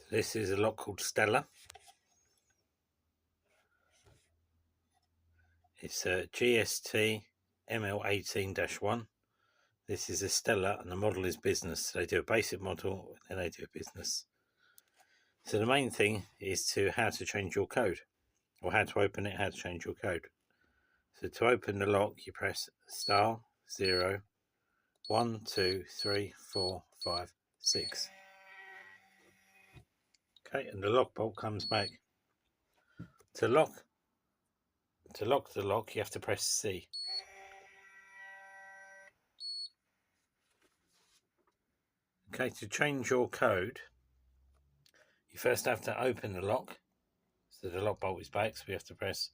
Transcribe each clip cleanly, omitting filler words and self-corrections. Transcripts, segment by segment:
This is a lock called Stella. It's a GST ML18-1. This is a Stella and the model is business. They do a basic model and then they do a business. So the main thing is how to change your code, or how to open it, how to change your code. So to open the lock, you press star 0 1 2 3 4 5 6. Okay, and the lock bolt comes back. To lock the lock, you have to press C. Okay, to change your code, you first have to open the lock. So the lock bolt is back, so we have to press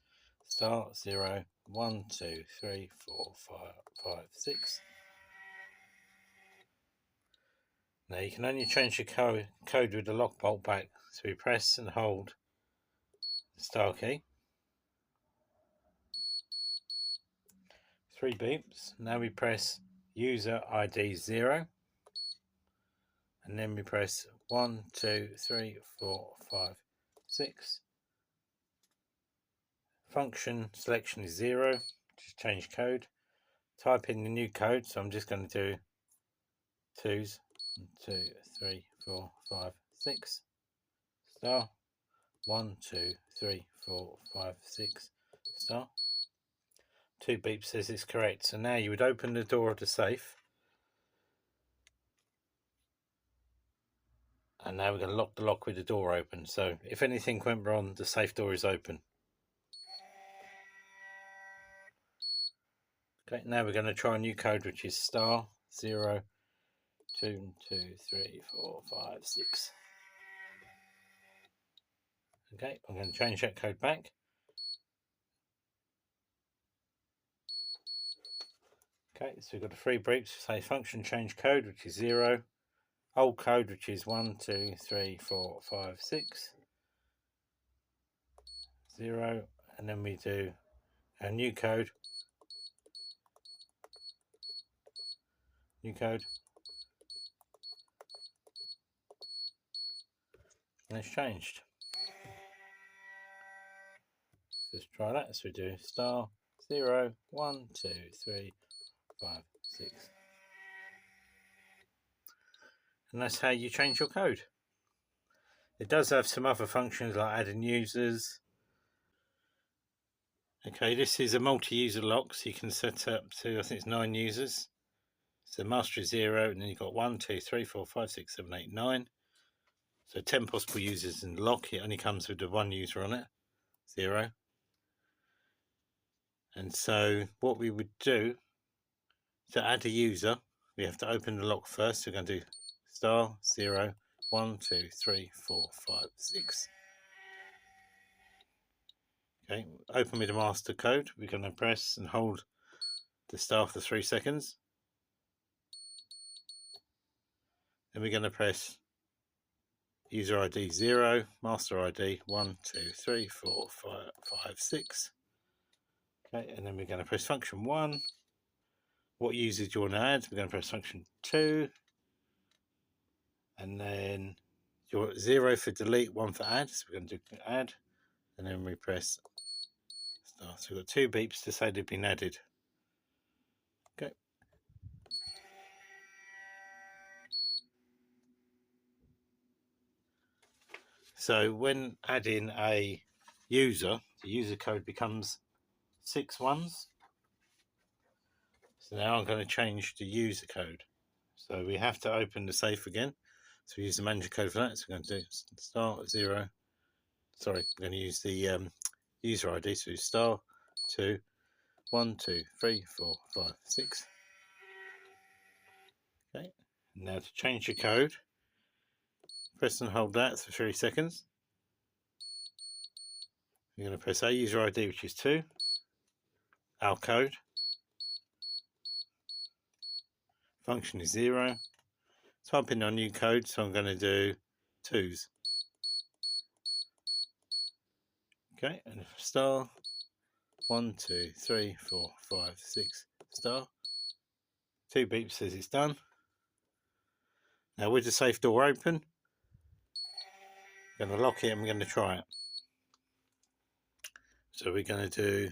star 0 1 2 3 4 5 6. Now you can only change your code with the lock bolt back, so we press and hold the star key. 3 beeps. Now we press user ID 0, and then we press 1 2 3 4 5 6. Function selection is 0. Just change code. Type in the new code, so I'm just going to do 2s 1 2 3 4 5 6 star 1 2 3 4 5 6 star. 2 beeps says it's correct. So now you would open the door of the safe, and now we're going to lock the lock with the door open. So if anything went wrong, the safe door is open. Okay, now we're going to try a new code, which is star 0 2 2 3 4 5 6. Okay, I'm going to change that code back. Okay, so we've got the 3 beeps. Say function change code, which is 0. Old code, which is 1 2 3 4 5 6 0, and then we do our new code. And it's changed. Let's try that. So we do star 0 1 2 3 5 6, and that's how you change your code. It does have some other functions like adding users. Okay, this is a multi-user lock, so you can set up to, I think it's 9 users. So master is 0, and then you've got 1 2 3 4 5 6 7 8 9. So 10 possible users in the lock. It only comes with the 1 user on it, 0. And so what we would do to add a user, we have to open the lock first. So we're going to do star 0 1 2 3 4 5 6. Okay, open with the master code. We're going to press and hold the star for 3 seconds. Then we're going to press user ID 0, master ID 1 2 3 4 5 6. Okay, and then we're going to press function 1. What users do you want to add? We're going to press function 2. And then your 0 for delete, 1 for add. So we're going to do add. And then we press start. So we've got 2 beeps to say they've been added. Okay. So when adding a user, the user code becomes 6 ones. So now I'm going to change the user code. So we have to open the safe again. So we use the manager code for that. So we're going to do start 0. Sorry, I'm going to use the user ID. So star 2 1 2 3 4 5 6. Okay. Now to change your code, press and hold that for 3 seconds. We're going to press our user ID, which is 2. Our code. Function is 0. Type in our new code, so I'm going to do 2s. Okay, and star 1 2 3 4 5 6 star. 2 beeps says it's done. Now with the safe door open, We're going to lock it and we're going to try it. So we're going to do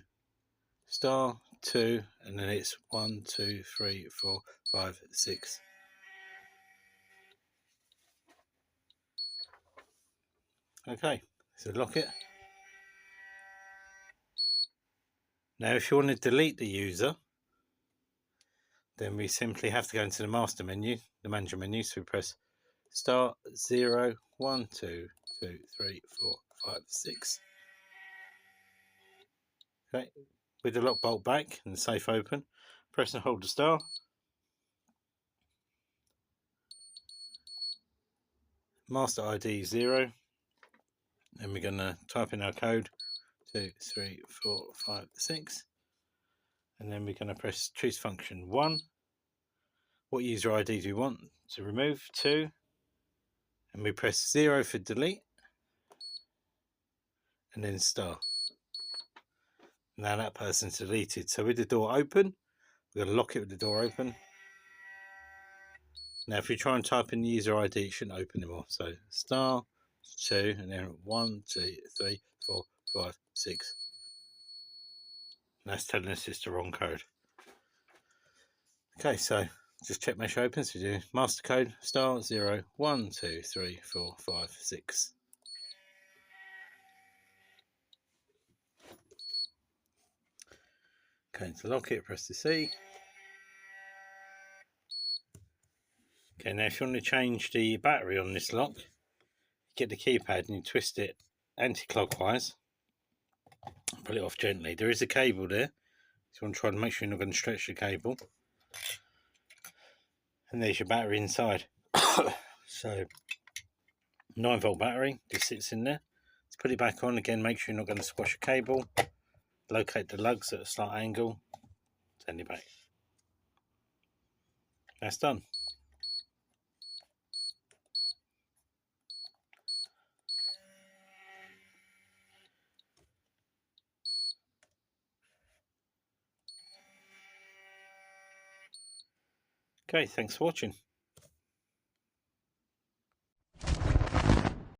*2 and then it's 1, 2, 3, 4, 5, 6. Okay, so lock it. Now if you want to delete the user, then we simply have to go into the master menu, the manager menu, so we press *0, 1, 2, 2, 3, 4, 5, 6. Okay, with the lock bolt back and the safe open, press and hold the star. Master ID 0, and we're going to type in our code 2, 3, 4, 5, 6, and then we're going to press choose function 1. What user ID do we want to remove? 2, and we press 0 for delete, and then star. Now that person's deleted. So with the door open, we're going to lock it with the door open. Now if we try and type in the user ID, it shouldn't open anymore. So *2 and then 1, 2, 3, 4, 5, 6. That's telling us it's the wrong code. Okay, so just check mesh opens. We do master code *0, 1, 2, 3, 4, 5, 6. Okay, to lock it, press the C. Okay, now if you want to change the battery on this lock, get the keypad and you twist it anti-clockwise. Pull it off gently. There is a cable there, so you want to try and make sure you're not going to stretch the cable. And there's your battery inside. So 9-volt battery just sits in there. Let's put it back on again. Make sure you're not going to squash a cable. Locate the lugs at a slight angle. Send it back. That's done. Okay, thanks for watching.